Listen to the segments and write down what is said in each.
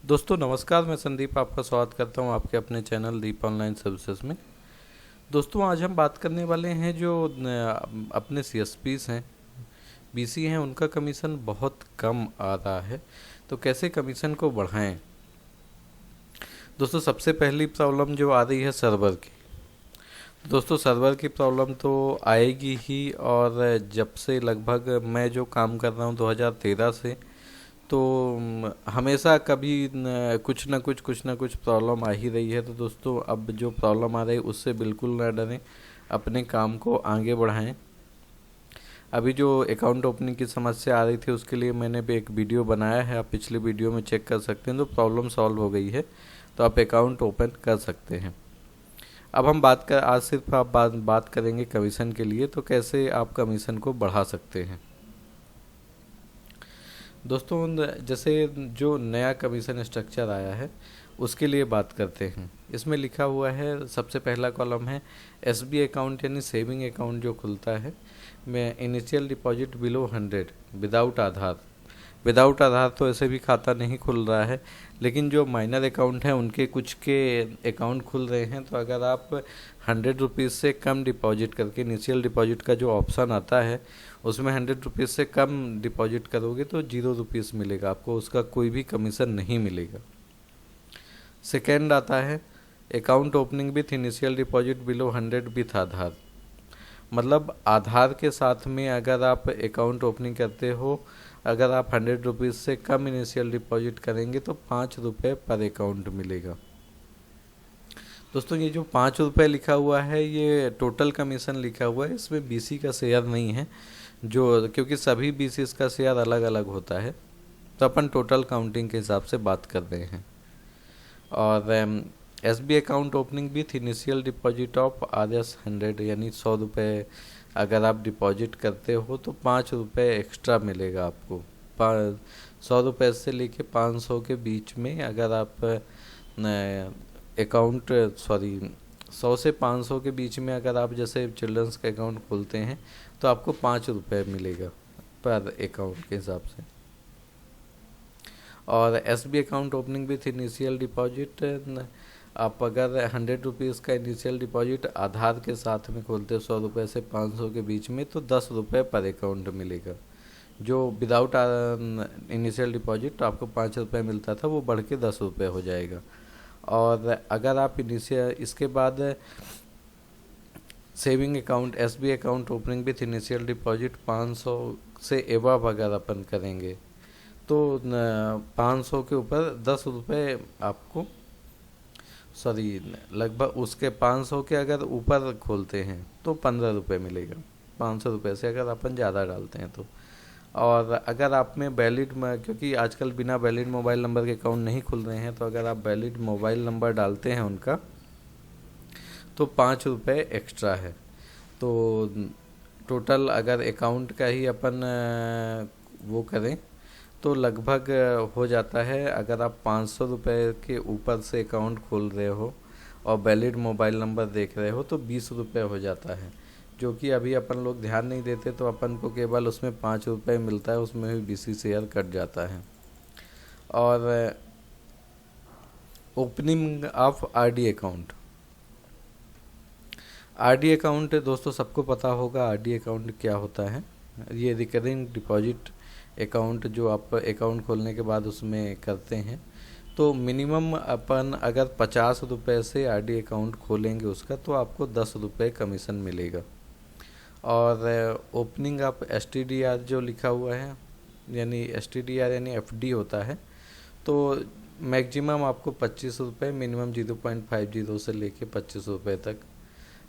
दोस्तों नमस्कार, मैं संदीप आपका स्वागत करता हूं आपके अपने चैनल दीप ऑनलाइन सर्विसेज में। दोस्तों आज हम बात करने वाले हैं जो अपने सीएसपीस हैं, बीसी हैं, उनका कमीशन बहुत कम आ रहा है, तो कैसे कमीशन को बढ़ाएं। दोस्तों सबसे पहली प्रॉब्लम जो आ रही है सर्वर की। दोस्तों सर्वर की प्रॉब्लम तो आएगी ही, और जब से लगभग मैं जो काम कर रहा हूँ 2013 से, तो हमेशा कभी कुछ ना कुछ प्रॉब्लम आ ही रही है। तो दोस्तों अब जो प्रॉब्लम आ रही है उससे बिल्कुल ना डरें, अपने काम को आगे बढ़ाएं। अभी जो अकाउंट ओपनिंग की समस्या आ रही थी उसके लिए मैंने भी एक वीडियो बनाया है, आप पिछले वीडियो में चेक कर सकते हैं। तो प्रॉब्लम सॉल्व हो गई है, तो आप अकाउंट ओपन कर सकते हैं। अब हम आज सिर्फ आप बात करेंगे कमीशन के लिए, तो कैसे आप कमीशन को बढ़ा सकते हैं। दोस्तों जैसे जो नया कमीशन स्ट्रक्चर आया है उसके लिए बात करते हैं। इसमें लिखा हुआ है, सबसे पहला कॉलम है एसबी अकाउंट यानी सेविंग अकाउंट जो खुलता है में इनिशियल डिपॉजिट बिलो 100 विदाउट आधार। विदाउट आधार तो ऐसे भी खाता नहीं खुल रहा है, लेकिन जो माइनर अकाउंट हैं उनके कुछ के अकाउंट खुल रहे हैं। तो अगर आप 100 रुपीज़ से कम डिपॉजिट करके, इनिशियल डिपॉजिट का जो ऑप्शन आता है उसमें 100 रुपीज़ से कम डिपॉजिट करोगे तो 0 रुपीज़ मिलेगा आपको, उसका कोई भी कमीशन नहीं मिलेगा। सेकेंड आता है account opening with initial deposit below 100 with Aadhaar. मतलब आधार के साथ में अगर आप अकाउंट ओपनिंग करते हो, अगर आप 100 रुपीज़ से कम इनिशियल डिपॉजिट करेंगे तो 5 रुपये पर अकाउंट मिलेगा। दोस्तों ये जो 5 रुपये लिखा हुआ है ये टोटल कमीशन लिखा हुआ है, इसमें बीसी का शेयर नहीं है, जो क्योंकि सभी बीसी का शेयर अलग अलग होता है, तो अपन टोटल काउंटिंग के हिसाब से बात कर रहे हैं। और SB account opening with initial deposit of RS 100 यानी 100 रुपये अगर आप डिपॉजिट करते हो तो 5 रुपये एक्स्ट्रा मिलेगा आपको। 100 रुपये से लेके 500 के बीच में अगर आप अकाउंट 100 से 500 के बीच में अगर आप जैसे चिल्ड्रंस का अकाउंट खोलते हैं तो आपको 5 रुपये मिलेगा पर अकाउंट के हिसाब से। और SB account opening with initial deposit, आप अगर 100 रुपीज़ का इनिशियल डिपॉजिट आधार के साथ में खोलते हो 100 रुपये से 500 के बीच में, तो 10 रुपये पर अकाउंट मिलेगा। जो विदाउट इनिशियल डिपॉजिट आपको 5 रुपये मिलता था वो बढ़ के 10 रुपये हो जाएगा। और अगर आप इनिशियल इसके बाद saving account SB account opening with initial deposit 500 से एबव अगर अपन करेंगे तो 500 के ऊपर 10 रुपये आपको, लगभग उसके 500 के अगर ऊपर खोलते हैं तो 15 रुपये मिलेगा, 500 रुपये से अगर अपन ज़्यादा डालते हैं तो। और अगर आप में वैलिड, क्योंकि आजकल बिना वैलिड मोबाइल नंबर के अकाउंट नहीं खुल रहे हैं, तो अगर आप वैलिड मोबाइल नंबर डालते हैं उनका तो 5 रुपये एक्स्ट्रा है। तो टोटल अगर अकाउंट का ही अपन वो करें तो लगभग हो जाता है, अगर आप 500 रुपये के ऊपर से अकाउंट खोल रहे हो और वैलिड मोबाइल नंबर देख रहे हो तो 20 रुपये हो जाता है, जो कि अभी अपन लोग ध्यान नहीं देते, तो अपन को केवल उसमें 5 रुपये मिलता है, उसमें भी बीसी शेयर कट जाता है। और opening of RD account. RD account दोस्तों सबको पता होगा आरडी अकाउंट क्या होता है। ये रिकरिंग डिपॉजिट अकाउंट जो आप अकाउंट खोलने के बाद उसमें करते हैं, तो मिनिमम अपन अगर 50 रुपये से आरडी अकाउंट खोलेंगे उसका तो आपको 10 रुपये कमीशन मिलेगा। और ओपनिंग आप एसटीडीआर जो लिखा हुआ है, यानी एसटीडीआर यानी एफडी होता है, तो मैक्सिमम आपको 25 रुपये, मिनिमम 0.50 से लेके 25 रुपये तक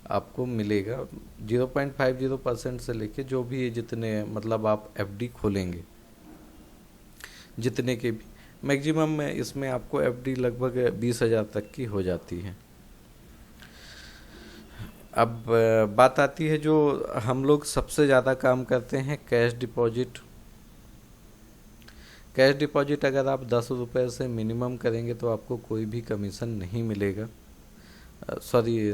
आपको मिलेगा। 0.50% से लेके जो भी जितने मतलब आप एफडी खोलेंगे जितने के भी, मैक्सिमम में इसमें आपको एफडी लगभग 20,000 तक की हो जाती है। अब बात आती है जो हम लोग सबसे ज़्यादा काम करते हैं, कैश डिपॉजिट। कैश डिपॉजिट अगर आप 10 रुपये से मिनिमम करेंगे तो आपको कोई भी कमीशन नहीं मिलेगा।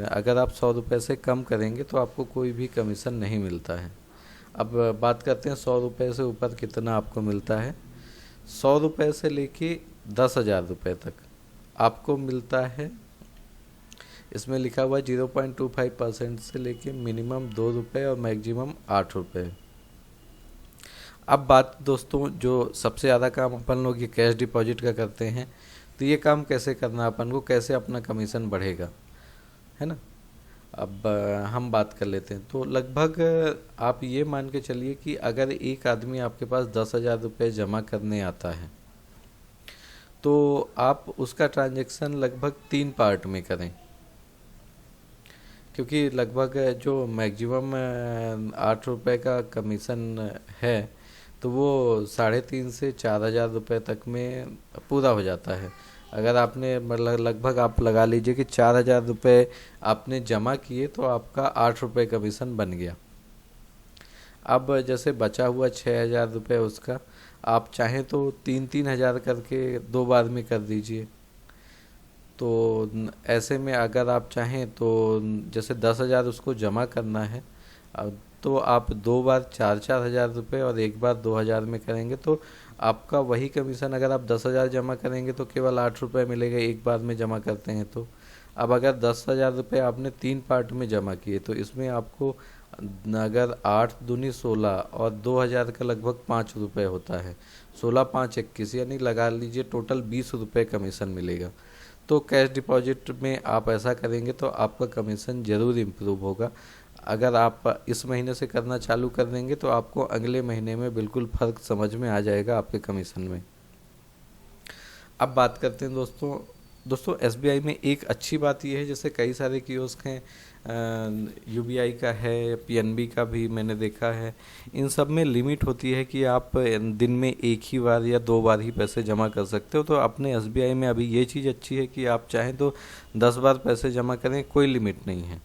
अगर आप 100 रुपये से कम करेंगे तो आपको कोई भी कमीशन नहीं मिलता है। अब बात करते हैं 100 रुपये से ऊपर कितना आपको मिलता है। 100 रुपये से लेके 10,000 रुपये तक आपको मिलता है। इसमें लिखा हुआ 0.25% से लेके मिनिमम 2 रुपये और मैक्सिमम 8 रुपये। अब बात दोस्तों, जो सबसे ज़्यादा काम अपन लोग ये कैश डिपॉजिट का करते हैं, तो ये काम कैसे करना, अपन को कैसे अपना कमीशन बढ़ेगा, है ना। अब हम बात कर लेते हैं। तो लगभग आप ये मान के चलिए कि अगर एक आदमी आपके पास 10,000 रुपये जमा करने आता है, तो आप उसका ट्रांजैक्शन लगभग 3 पार्ट में करें, क्योंकि लगभग जो मैक्सिमम 8 रुपये का कमीशन है, तो वो 3.5 से 4,000 रुपये तक में पूरा हो जाता है। अगर आपने मतलब लगभग आप लगा लीजिए कि 4,000 रुपये आपने जमा किए, तो आपका 8 रुपये कमीशन बन गया। अब जैसे बचा हुआ 6,000 रुपये, उसका आप चाहें तो 3-3 हज़ार करके 2 बार में कर दीजिए। तो ऐसे में अगर आप चाहें तो जैसे 10,000 उसको जमा करना है, तो आप 2 बार 4-4 हज़ार रुपये और 1 बार 2,000 में करेंगे, तो आपका वही कमीशन, अगर आप 10,000 जमा करेंगे तो केवल 8 रुपये मिलेगा एक बार में जमा करते हैं तो। अब अगर 10,000 रुपये आपने 3 पार्ट में जमा किए, तो इसमें आपको अगर 8 दूनी 16 और 2,000 का लगभग 5 रुपये होता है, 16-5-21, यानी लगा लीजिए टोटल 20 रुपये कमीशन मिलेगा। तो कैश डिपॉजिट में आप ऐसा करेंगे तो आपका कमीशन ज़रूर इम्प्रूव होगा। अगर आप इस महीने से करना चालू कर देंगे, तो आपको अगले महीने में बिल्कुल फ़र्क समझ में आ जाएगा आपके कमीशन में। अब बात करते हैं दोस्तों एसबीआई में एक अच्छी बात यह है, जैसे कई सारे कियोस्क हैं, यूबीआई का है, पीएनबी का भी मैंने देखा है, इन सब में लिमिट होती है कि आप दिन में 1 ही बार या 2 बार ही पैसे जमा कर सकते हो। तो अपने एसबीआई में अभी ये चीज़ अच्छी है कि आप चाहें तो 10 बार पैसे जमा करें, कोई लिमिट नहीं है।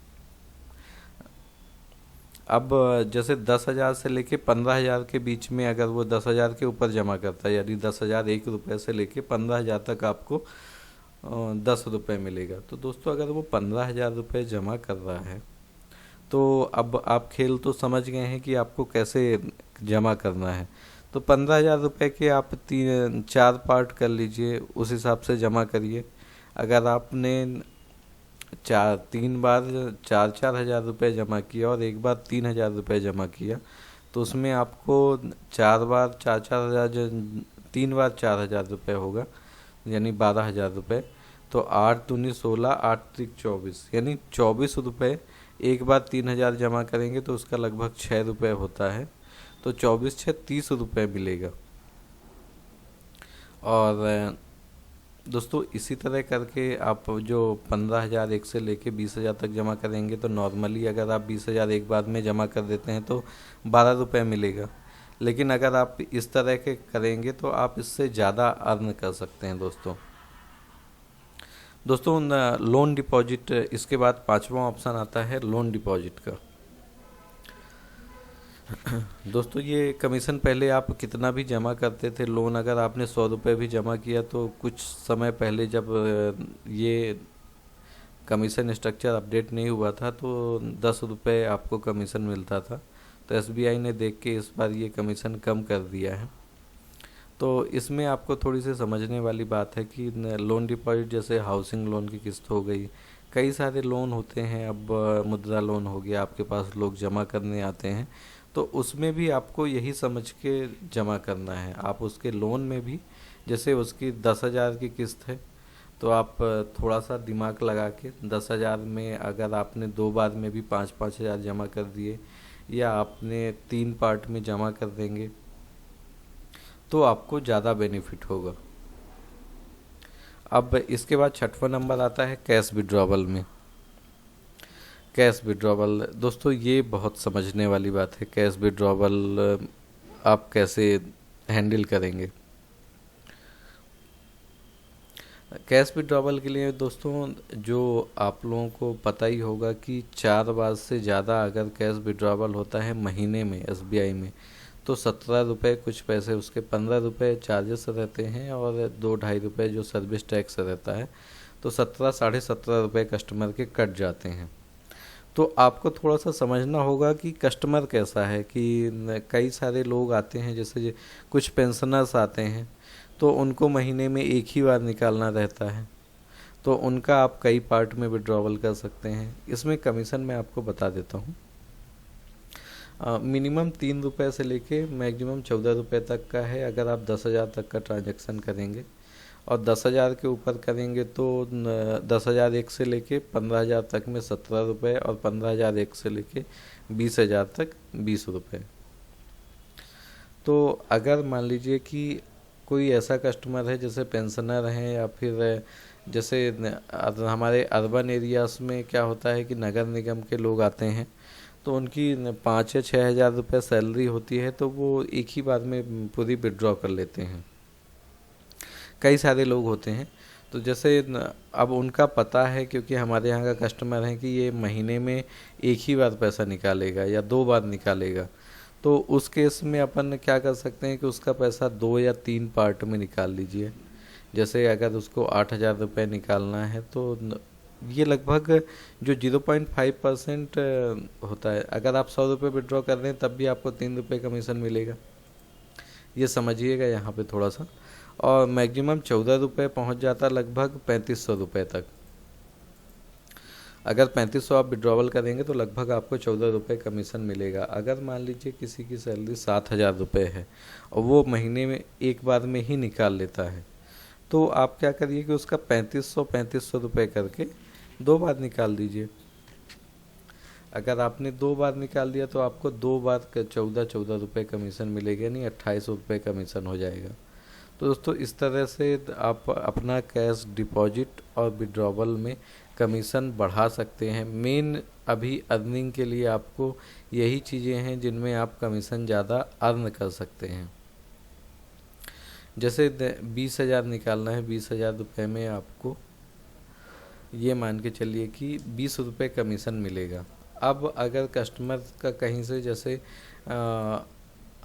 अब जैसे 10,000 से लेके 15,000 के बीच में अगर वो 10,000 के ऊपर जमा करता है, यानी 10,000 1 रुपये से लेके 15,000 तक आपको 10 रुपये मिलेगा। तो दोस्तों अगर वो 15,000 रुपये जमा कर रहा है, तो अब आप खेल तो समझ गए हैं कि आपको कैसे जमा करना है। तो 15,000 रुपये के आप 3-4 पार्ट कर लीजिए, उस हिसाब से जमा करिए। अगर आपने 3 बार 4-4 हज़ार रुपये जमा किया और 1 बार 3,000 रुपये जमा किया, तो उसमें आपको 4 बार 4-4 हज़ार 3 बार 4,000 रुपये होगा, यानी 12,000 रुपये। तो 8 दूनी 16, 8 त्रिक 24, यानी 24 रुपये। 1 बार 3,000 जमा करेंगे तो उसका लगभग 6 रुपये होता है, तो 24-6 30 रुपये मिलेगा। और दोस्तों इसी तरह करके आप जो 15,000 एक से लेके 20,000 तक जमा करेंगे, तो नॉर्मली अगर आप 20,000 एक बार में जमा कर देते हैं तो 12 रुपये मिलेगा। लेकिन अगर आप इस तरह के करेंगे तो आप इससे ज़्यादा अर्न कर सकते हैं दोस्तों लोन डिपॉजिट, इसके बाद 5वां ऑप्शन आता है लोन डिपॉजिट का। दोस्तों ये कमीशन पहले आप कितना भी जमा करते थे लोन, अगर आपने 100 रुपये भी जमा किया, तो कुछ समय पहले जब ये कमीशन स्ट्रक्चर अपडेट नहीं हुआ था, तो 10 रुपये आपको कमीशन मिलता था। तो एसबीआई ने देख के इस बार ये कमीशन कम कर दिया है। तो इसमें आपको थोड़ी सी समझने वाली बात है कि लोन डिपॉजिट जैसे हाउसिंग लोन की किस्त हो गई, कई सारे लोन होते हैं। अब मुद्रा लोन हो गया, आपके पास लोग जमा करने आते हैं, तो उसमें भी आपको यही समझ के जमा करना है। आप उसके लोन में भी, जैसे उसकी 10,000 की किस्त है, तो आप थोड़ा सा दिमाग लगा के 10,000 में अगर आपने 2 बार में भी 5-5 हज़ार जमा कर दिए, या आपने 3 पार्ट में जमा कर देंगे, तो आपको ज़्यादा बेनिफिट होगा। अब इसके बाद 6वां नंबर आता है कैश विड्रॉवल में। कैश विड्रॉवल दोस्तों ये बहुत समझने वाली बात है। कैश विड्रॉवल आप कैसे हैंडल करेंगे। कैश विड्रॉवल के लिए दोस्तों जो आप लोगों को पता ही होगा कि 4 बार से ज़्यादा अगर कैश विड्रॉवल होता है महीने में एसबीआई में, तो 17 रुपये कुछ पैसे, उसके 15 रुपये चार्जेस रहते हैं और 2-2.5 रुपये जो सर्विस टैक्स रहता है, तो 17-17.5 रुपये कस्टमर के कट जाते हैं। तो आपको थोड़ा सा समझना होगा कि कस्टमर कैसा है, कि कई सारे लोग आते हैं, जैसे कुछ पेंशनर्स आते हैं, तो उनको महीने में एक ही बार निकालना रहता है, तो उनका आप कई पार्ट में विड्रॉवल कर सकते हैं। इसमें कमीशन मैं आपको बता देता हूँ। मिनिमम 3 रुपये से लेके मैक्सिमम 14 रुपये तक का है अगर आप 10,000 तक का ट्रांजैक्शन करेंगे, और 10,000 के ऊपर करेंगे तो 10,001 से लेके 15,000 तक में 17 रुपये, और 15,001 से लेके 20,000 तक 20 रुपये। तो अगर मान लीजिए कि कोई ऐसा कस्टमर है जैसे पेंशनर हैं, या फिर जैसे हमारे अर्बन एरियाज़ में क्या होता है कि नगर निगम के लोग आते हैं, तो उनकी 5 या 6 हज़ार रुपये सैलरी होती है, तो वो एक ही बार में पूरी विड्रॉ कर लेते हैं। कई सारे लोग होते हैं, तो जैसे अब उनका पता है, क्योंकि हमारे यहाँ का कस्टमर है कि ये महीने में एक ही बार पैसा निकालेगा या 2 बार निकालेगा, तो उस केस में अपन क्या कर सकते हैं कि उसका पैसा 2 या 3 पार्ट में निकाल लीजिए। जैसे अगर उसको 8,000 रुपये निकालना है, तो ये लगभग जो 0.5% होता है। अगर आप 100 रुपये विड्रॉ कर रहे हैं तब भी आपको 3 रुपये कमीशन मिलेगा, ये समझिएगा यहाँ पे थोड़ा सा। और मैक्सिमम 14 रुपये पहुँच जाता लगभग 3,500 रुपये तक। अगर 3,500 आप विड्रॉवल करेंगे तो लगभग आपको 14 रुपये कमीशन मिलेगा। अगर मान लीजिए किसी की सैलरी 7,000 रुपये है और वो महीने में एक बार में ही निकाल लेता है, तो आप क्या करिए कि उसका 3,500 रुपये करके 2 बार निकाल दीजिए। अगर आपने 2 बार निकाल दिया तो आपको 2 बार 14 रुपये कमीशन मिलेगा, यानी 28 रुपये कमीशन हो जाएगा। तो दोस्तों इस तरह से आप अपना कैश डिपॉजिट और विड्रॉवल में कमीशन बढ़ा सकते हैं। मेन अभी अर्निंग के लिए आपको यही चीज़ें हैं जिनमें आप कमीशन ज़्यादा अर्न कर सकते हैं। जैसे 20,000 निकालना है, 20,000 रुपये में आपको ये मान के चलिए कि 20 रुपये कमीशन मिलेगा। अब अगर कस्टमर का कहीं से जैसे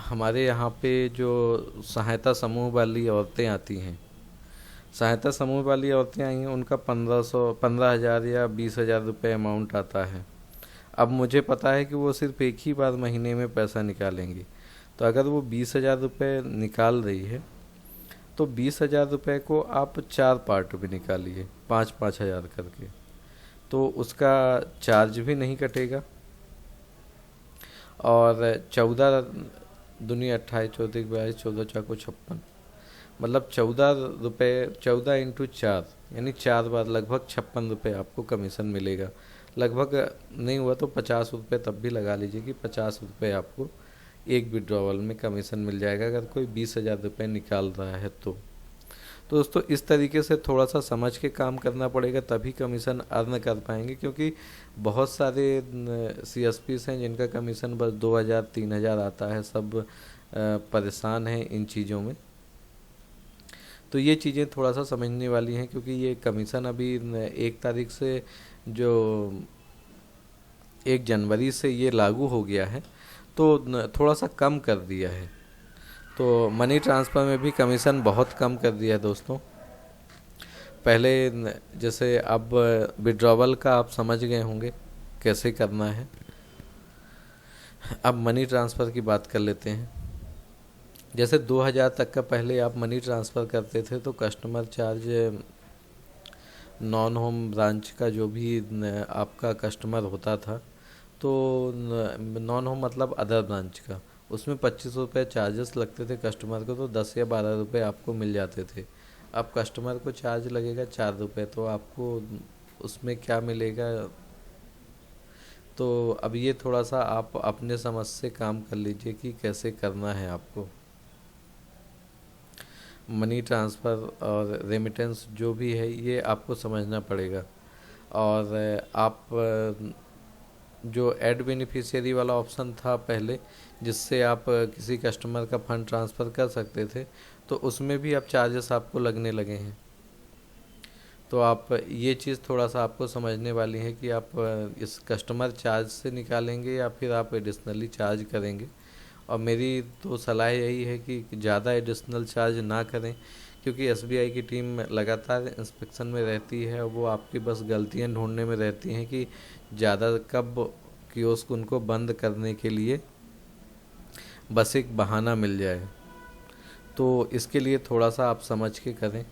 हमारे यहाँ पे जो सहायता समूह वाली औरतें आती हैं, सहायता समूह वाली औरतें आई हैं, उनका 15,000 या 20,000 रुपये अमाउंट आता है। अब मुझे पता है कि वो सिर्फ एक ही बार महीने में पैसा निकालेंगी, तो अगर वो 20,000 रुपये निकाल रही है तो 20,000 रुपये को आप 4 पार्ट में निकालिए, 5-5 हज़ार करके, तो उसका चार्ज भी नहीं कटेगा। और 14 दुनिया 28 14 22 14 4 को 56, मतलब 14 रुपये, 14 इंटू 4 यानी 4 बार लगभग 56 रुपये आपको कमीशन मिलेगा। लगभग नहीं हुआ तो 50 रुपये तब भी लगा लीजिए कि 50 रुपये आपको एक विड्रॉवल में कमीशन मिल जाएगा अगर कोई 20,000 रुपये निकाल रहा है तो दोस्तों इस तरीके से थोड़ा सा समझ के काम करना पड़ेगा, तभी कमीशन अर्न कर पाएंगे। क्योंकि बहुत सारे CSPs हैं जिनका कमीशन बस 2,000 3,000 आता है, सब परेशान हैं इन चीज़ों में। तो ये चीज़ें थोड़ा सा समझने वाली हैं, क्योंकि ये कमीशन अभी 1 तारीख से, जो 1 जनवरी से ये लागू हो गया है, तो थोड़ा सा कम कर दिया है। तो मनी ट्रांसफ़र में भी कमीशन बहुत कम कर दिया है दोस्तों। पहले जैसे अब विड्रॉवल का आप समझ गए होंगे कैसे करना है, अब मनी ट्रांसफ़र की बात कर लेते हैं। जैसे 2,000 तक का पहले आप मनी ट्रांसफ़र करते थे तो customer charge non home branch का जो भी आपका कस्टमर होता था, तो नॉन होम मतलब अदर ब्रांच का, उसमें 25 रुपये चार्जेस लगते थे कस्टमर को, तो 10 या 12 रुपये आपको मिल जाते थे। अब कस्टमर को चार्ज लगेगा 4 रुपये, तो आपको उसमें क्या मिलेगा। तो अब ये थोड़ा सा आप अपने समझ से काम कर लीजिए कि कैसे करना है आपको। मनी ट्रांसफ़र और रेमिटेंस जो भी है ये आपको समझना पड़ेगा। और आप जो ऐड बेनिफिशियरी वाला ऑप्शन था पहले, जिससे आप किसी कस्टमर का फ़ंड ट्रांसफ़र कर सकते थे, तो उसमें भी अब चार्जेस आपको लगने लगे हैं। तो आप ये चीज़ थोड़ा सा आपको समझने वाली है कि आप इस कस्टमर चार्ज से निकालेंगे या फिर आप एडिशनली चार्ज करेंगे। और मेरी तो सलाह यही है कि ज़्यादा एडिशनल चार्ज ना करें, क्योंकि SBI की टीम लगातार इंस्पेक्शन में रहती है और वो आपकी बस गलतियां ढूंढने में रहती हैं कि ज़्यादा कब कियोस्क उनको बंद करने के लिए बस एक बहाना मिल जाए। तो इसके लिए थोड़ा सा आप समझ के करें।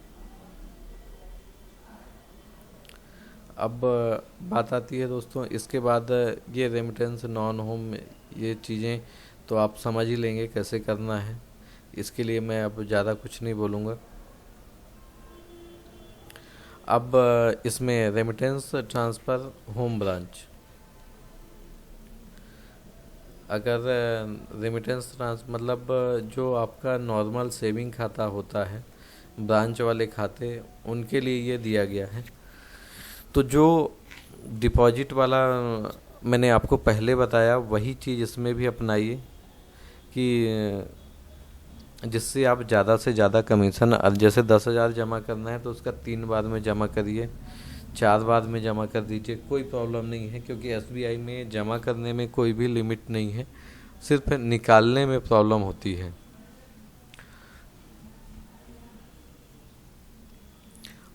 अब बात आती है दोस्तों, इसके बाद ये रेमिटेंस नॉन होम ये चीज़ें तो आप समझ ही लेंगे कैसे करना है, इसके लिए मैं अब ज़्यादा कुछ नहीं बोलूँगा। अब इसमें रेमिटेंस ट्रांसफ़र होम ब्रांच, अगर रेमिटेंस मतलब जो आपका नॉर्मल सेविंग खाता होता है, ब्रांच वाले खाते, उनके लिए ये दिया गया है। तो जो डिपॉजिट वाला मैंने आपको पहले बताया वही चीज़ इसमें भी अपनाइए कि जिससे आप ज़्यादा से ज़्यादा कमीशन, जैसे 10,000 जमा करना है तो उसका 3 बार में जमा करिए, 4 बार में जमा कर दीजिए, कोई प्रॉब्लम नहीं है। क्योंकि एसबीआई में जमा करने में कोई भी लिमिट नहीं है, सिर्फ निकालने में प्रॉब्लम होती है।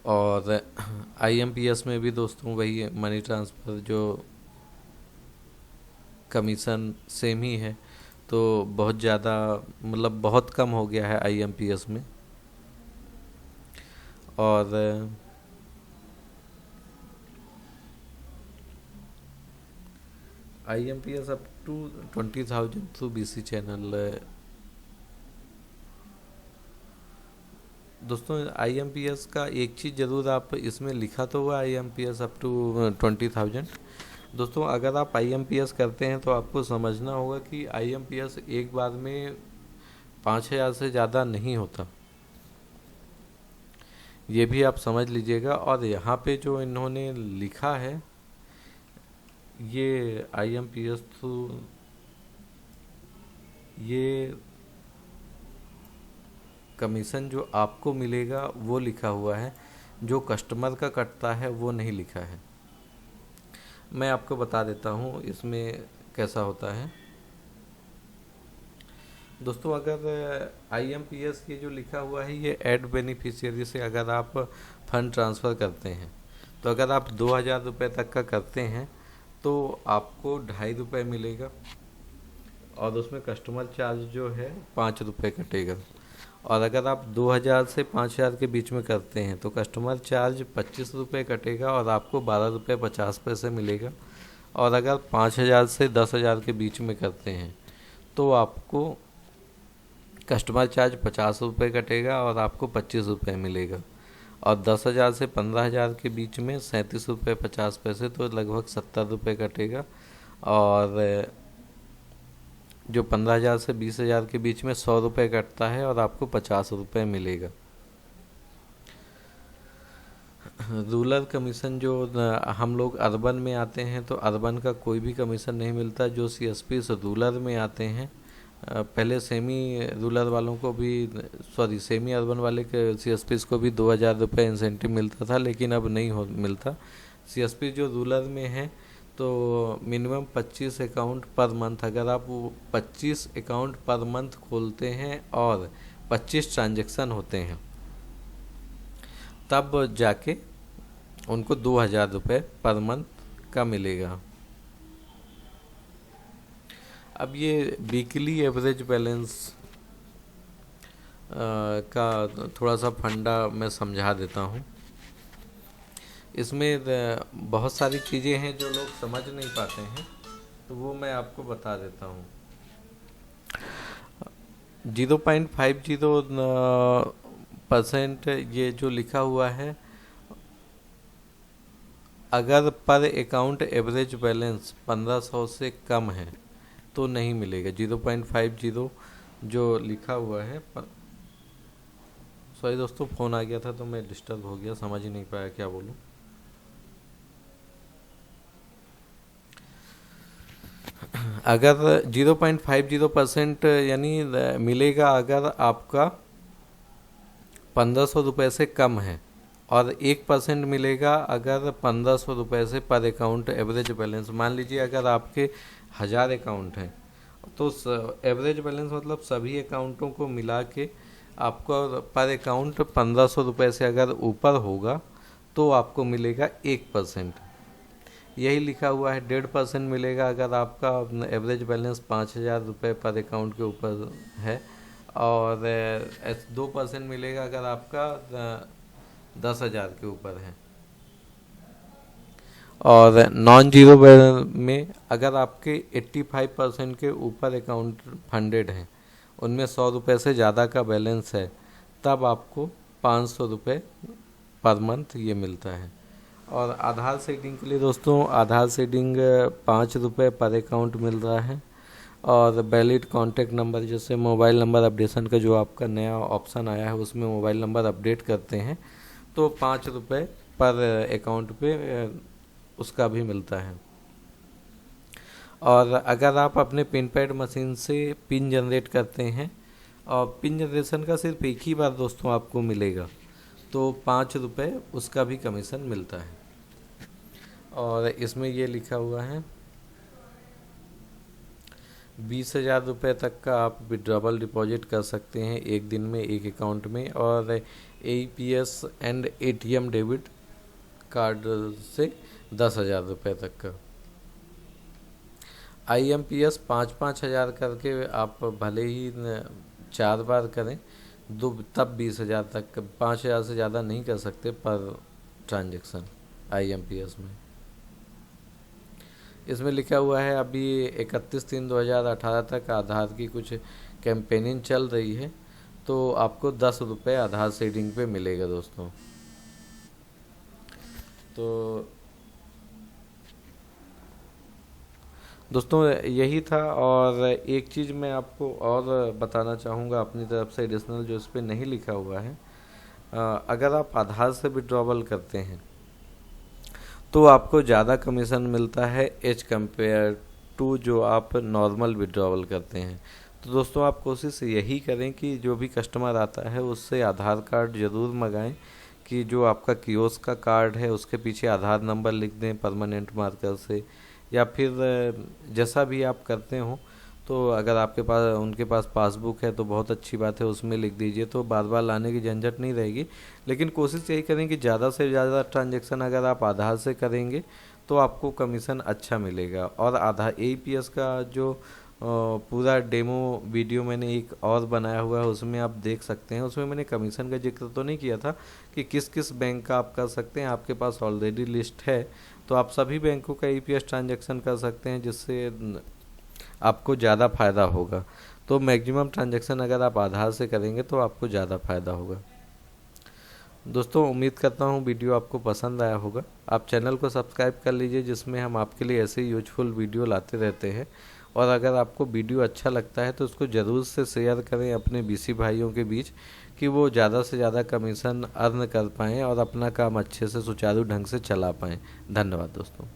और आईएमपीएस में भी दोस्तों वही है, मनी ट्रांसफ़र जो कमीशन सेम ही है, तो बहुत ज़्यादा मतलब बहुत कम हो गया है आईएमपीएस में। और IMPS up to 20,000 through BC channel. दोस्तों आईएमपीएस का एक चीज़ ज़रूर, आप इसमें लिखा तो हुआ आईएमपीएस अप टू 20,000। दोस्तों अगर आप आईएमपीएस करते हैं तो आपको समझना होगा कि आईएमपीएस एक बार में 5,000 से ज़्यादा नहीं होता, ये भी आप समझ लीजिएगा। और यहाँ पे जो इन्होंने लिखा है, ये आईएमपीएस थ्रू ये कमीशन जो आपको मिलेगा वो लिखा हुआ है, जो कस्टमर का कटता है वो नहीं लिखा है। मैं आपको बता देता हूँ इसमें कैसा होता है। दोस्तों अगर आईएमपीएस ये जो लिखा हुआ है, ये ऐड बेनिफिशियरी से अगर आप फंड ट्रांसफ़र करते हैं, तो अगर आप 2,000 रुपये तक का करते हैं तो आपको 2.5 रुपये मिलेगा, और उसमें कस्टमर चार्ज जो है 5 रुपये कटेगा। और अगर आप 2,000 से 5,000 के बीच में करते हैं तो कस्टमर चार्ज 25 रुपये कटेगा और आपको 12 रुपये 50 पैसे मिलेगा। और अगर 5,000 से 10,000 के बीच में करते हैं तो आपको कस्टमर चार्ज 50 रुपये कटेगा और आपको 25 रुपये मिलेगा। और 10,000 से 15,000 के बीच में 37 रुपये 50 पैसे, तो लगभग 70 रुपये कटेगा। और जो 15,000 से 20,000 के बीच में 100 रुपये कटता है और आपको 50 रुपये मिलेगा। रूरल कमीशन जो हम लोग अर्बन में आते हैं तो अर्बन का कोई भी कमीशन नहीं मिलता। जो सीएसपी रूरल में आते हैं, पहले सेमी रूरल वालों को भी, सेमी अर्बन वाले के सीएसपी को भी 2,000 रुपये इंसेंटिव मिलता था, लेकिन अब नहीं मिलता। सीएसपी जो रूरल में है तो मिनिमम 25 अकाउंट पर मंथ, अगर आप 25 अकाउंट पर मंथ खोलते हैं और 25 ट्रांजैक्शन होते हैं, तब जाके उनको 2,000 रुपये पर मंथ का मिलेगा। अब ये वीकली एवरेज बैलेंस का थोड़ा सा फंडा मैं समझा देता हूँ। इसमें बहुत सारी चीज़ें हैं जो लोग समझ नहीं पाते हैं, तो वो मैं आपको बता देता हूँ। 0.50% ये जो लिखा हुआ है, अगर पर अकाउंट एवरेज बैलेंस 1,500 से कम है तो नहीं मिलेगा। 0.50 जो लिखा हुआ है, सॉरी दोस्तों फ़ोन आ गया था तो मैं डिस्टर्ब हो गया, समझ ही नहीं पाया क्या बोलूँ। अगर 0.50% यानी मिलेगा अगर आपका 1,500 रुपये से कम है, और 1% मिलेगा अगर 1,500 रुपये से पर अकाउंट एवरेज बैलेंस। मान लीजिए अगर आपके 1,000 अकाउंट हैं तो एवरेज बैलेंस मतलब सभी अकाउंटों को मिला के आपको पर अकाउंट 1,500 रुपये से अगर ऊपर होगा तो आपको मिलेगा 1%। यही लिखा हुआ है। 1.5% मिलेगा अगर आपका एवरेज बैलेंस 5,000 रुपये पर अकाउंट के ऊपर है, और 2% मिलेगा अगर आपका 10,000 के ऊपर है। और नॉन जीरो में अगर आपके 85% के ऊपर अकाउंट फंडेड हैं, उनमें 100 रुपये से ज़्यादा का बैलेंस है, तब आपको 500 रुपये पर मंथ ये मिलता है। और आधार सीडिंग के लिए दोस्तों, आधार सीडिंग 5 रुपये पर अकाउंट मिल रहा है। और वैलिड कॉन्टैक्ट नंबर, जैसे मोबाइल नंबर अपडेशन का जो आपका नया ऑप्शन आया है, उसमें मोबाइल नंबर अपडेट करते हैं तो 5 रुपये पर अकाउंट पे उसका भी मिलता है। और अगर आप अपने पिन पैड मशीन से पिन जनरेट करते हैं, और पिन जनरेशन का सिर्फ एक ही बार दोस्तों आपको मिलेगा, तो 5 रुपये उसका भी कमीशन मिलता है। और इसमें ये लिखा हुआ है 20,000 रुपये तक का आप विड्रॉवल डिपॉजिट कर सकते हैं एक दिन में एक अकाउंट में। और APS and ATM debit card से 10,000 रुपये तक का। IMPS 5-5 हज़ार करके आप भले ही 4 बार करें तब 20,000 तक, 5,000 से ज़्यादा नहीं कर सकते पर ट्रांजैक्शन IMPS में। इसमें लिखा हुआ है अभी 31/3/2018 तक आधार की कुछ कैंपेनिंग चल रही है, तो आपको 10 रुपये आधार सीडिंग पे मिलेगा दोस्तों। तो दोस्तों यही था। और एक चीज़ मैं आपको और बताना चाहूँगा अपनी तरफ से एडिशनल, जो इस पर नहीं लिखा हुआ है। अगर आप आधार से विड्रॉवल करते हैं तो आपको ज़्यादा कमीशन मिलता है एज कम्पेयर टू जो आप नॉर्मल विड्रॉवल करते हैं। तो दोस्तों आप कोशिश यही करें कि जो भी कस्टमर आता है उससे आधार कार्ड ज़रूर मंगाएं, कि जो आपका कियोस्क का कार्ड है उसके पीछे आधार नंबर लिख दें परमानेंट मार्कर से, या फिर जैसा भी आप करते हो। तो अगर आपके पास उनके पास पासबुक है तो बहुत अच्छी बात है, उसमें लिख दीजिए, तो बार बार लाने की झंझट नहीं रहेगी। लेकिन कोशिश यही करें कि ज़्यादा से ज़्यादा ट्रांजैक्शन अगर आप आधार से करेंगे तो आपको कमीशन अच्छा मिलेगा। और आधार APS का जो पूरा डेमो वीडियो मैंने एक और बनाया हुआ है, उसमें आप देख सकते हैं। उसमें मैंने कमीशन का जिक्र तो नहीं किया था कि किस किस बैंक का आप कर सकते हैं, आपके पास ऑलरेडी लिस्ट है, तो आप सभी बैंकों का APS ट्रांजैक्शन कर सकते हैं, जिससे आपको ज़्यादा फ़ायदा होगा। तो मैक्सिमम ट्रांजैक्शन अगर आप आधार से करेंगे तो आपको ज़्यादा फ़ायदा होगा। दोस्तों उम्मीद करता हूँ वीडियो आपको पसंद आया होगा। आप चैनल को सब्सक्राइब कर लीजिए, जिसमें हम आपके लिए ऐसे ही यूजफुल वीडियो लाते रहते हैं। और अगर आपको वीडियो अच्छा लगता है तो उसको ज़रूर से शेयर करें अपने BC भाइयों के बीच, कि वो ज़्यादा से ज़्यादा कमीशन अर्न कर पाएँ और अपना काम अच्छे से सुचारू ढंग से चला पाएँ। धन्यवाद दोस्तों।